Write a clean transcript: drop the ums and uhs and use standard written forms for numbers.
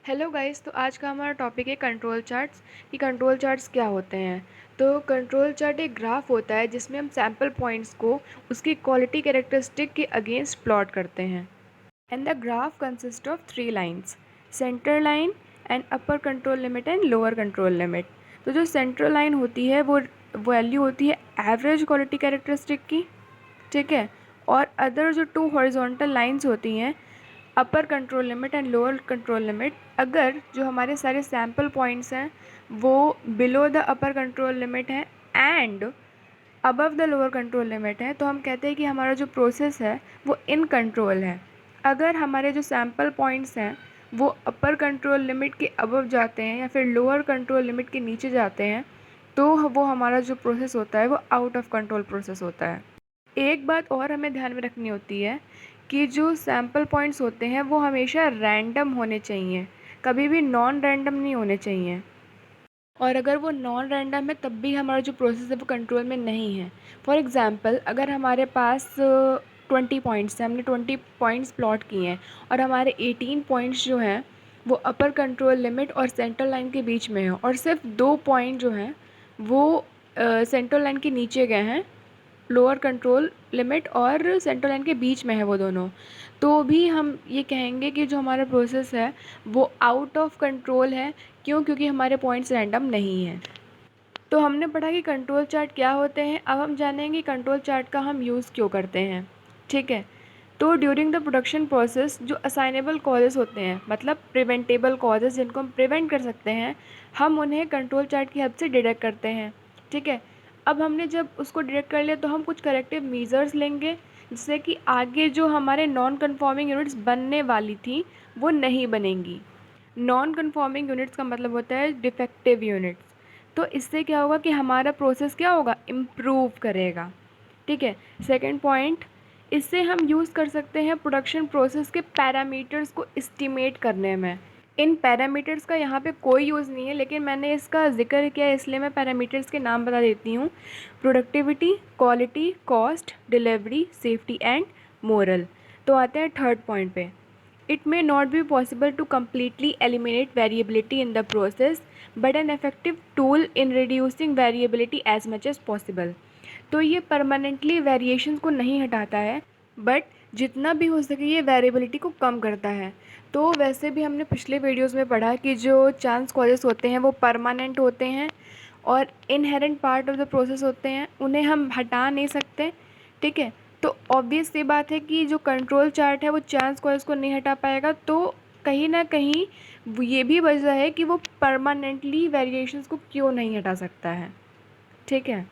Hello guys, तो आज का हमारा टॉपिक है कंट्रोल चार्ट्स कि कंट्रोल चार्ट्स क्या होते हैं। तो कंट्रोल चार्ट एक ग्राफ होता है जिसमें हम सैम्पल पॉइंट्स को उसकी क्वालिटी कैरेक्टरिस्टिक के अगेंस्ट प्लॉट करते हैं। And the graph consist of 3 lines, centre line and upper control limit and lower control limit. तो जो सेंटर लाइन होती है वो वैल्यू होती है एवरेज क्वालिटी कैरेक्टरिस्टिक की, ठीक है। और अदर जो 2 हॉरिजॉन्टल लाइंस होती हैं, upper control limit and lower control limit, अगर जो हमारे सारे सैम्पल पॉइंट्स हैं वो below the upper control limit है and above the lower control limit है, तो हम कहते हैं कि हमारा जो प्रोसेस है वो इन कंट्रोल है। अगर हमारे जो सैम्पल पॉइंट्स हैं वो अपर कंट्रोल लिमिट के अबव जाते हैं या फिर लोअर कंट्रोल लिमिट के नीचे जाते हैं, तो वो हमारा जो प्रोसेस होता है वो आउट ऑफ कंट्रोल प्रोसेस होता है। एक बात और हमें ध्यान में रखनी होती है कि जो सैम्पल पॉइंट्स होते हैं वो हमेशा रैंडम होने चाहिए, कभी भी नॉन रैंडम नहीं होने चाहिए। और अगर वो नॉन रैंडम है तब भी हमारा जो प्रोसेस है वो कंट्रोल में नहीं है। फॉर एग्ज़ाम्पल, अगर हमारे पास 20 पॉइंट्स हैं, हमने 20 पॉइंट्स प्लॉट किए हैं और हमारे 18 पॉइंट्स जो हैं वो अपर कंट्रोल लिमिट और सेंट्रल लाइन के बीच में हैं और सिर्फ 2 पॉइंट जो हैं वो सेंट्रल लाइन के नीचे गए हैं, लोअर कंट्रोल लिमिट और सेंट्रल लाइन के बीच में है वो दोनों, तो भी हम ये कहेंगे कि जो हमारा प्रोसेस है वो आउट ऑफ कंट्रोल है। क्यों? क्योंकि हमारे पॉइंट्स रैंडम नहीं हैं। तो हमने पढ़ा कि कंट्रोल चार्ट क्या होते हैं। अब हम जानेंगे कंट्रोल चार्ट का हम यूज़ क्यों करते हैं, ठीक है। तो ड्यूरिंग द प्रोडक्शन प्रोसेस जो असाइनेबल कॉजेज़ होते हैं, मतलब प्रिवेंटेबल कॉजेज़ जिनको हम प्रिवेंट कर सकते हैं, हम उन्हें कंट्रोल चार्ट की हेल्प से डिटेक्ट करते हैं, ठीक है। अब हमने जब उसको डिटेक्ट कर लिया तो हम कुछ करेक्टिव मेजर्स लेंगे जिससे कि आगे जो हमारे नॉन कन्फॉर्मिंग यूनिट्स बनने वाली थी वो नहीं बनेंगी। नॉन कन्फॉर्मिंग यूनिट्स का मतलब होता है डिफेक्टिव यूनिट्स। तो इससे क्या होगा कि हमारा प्रोसेस क्या होगा, इम्प्रूव करेगा, ठीक है। सेकेंड पॉइंट, इससे हम यूज़ कर सकते हैं प्रोडक्शन प्रोसेस के पैरामीटर्स को एस्टिमेट करने में। इन पैरामीटर्स का यहाँ पे कोई यूज़ नहीं है, लेकिन मैंने इसका जिक्र किया इसलिए मैं पैरामीटर्स के नाम बता देती हूँ। Productivity, quality, cost, delivery, safety and moral. तो आते हैं थर्ड पॉइंट पे। It may not be possible to completely eliminate variability in the process, but an effective tool in reducing variability as much as possible. तो ये permanently variations को नहीं हटाता है, बट जितना भी हो सके ये वेरिएबिलिटी को कम करता है। तो वैसे भी हमने पिछले वीडियोस में पढ़ा कि जो चांस कॉजेस होते हैं वो परमानेंट होते हैं और inherent part of the process होते हैं, उन्हें हम हटा नहीं सकते, ठीक है। तो ऑब्वियस सी बात है कि जो कंट्रोल चार्ट है वो चांस कॉजेस को नहीं हटा पाएगा, तो कहीं ना कहीं ये भी वजह है कि वो परमानेंटली वेरिएशंस को क्यों नहीं हटा सकता है, ठीक है।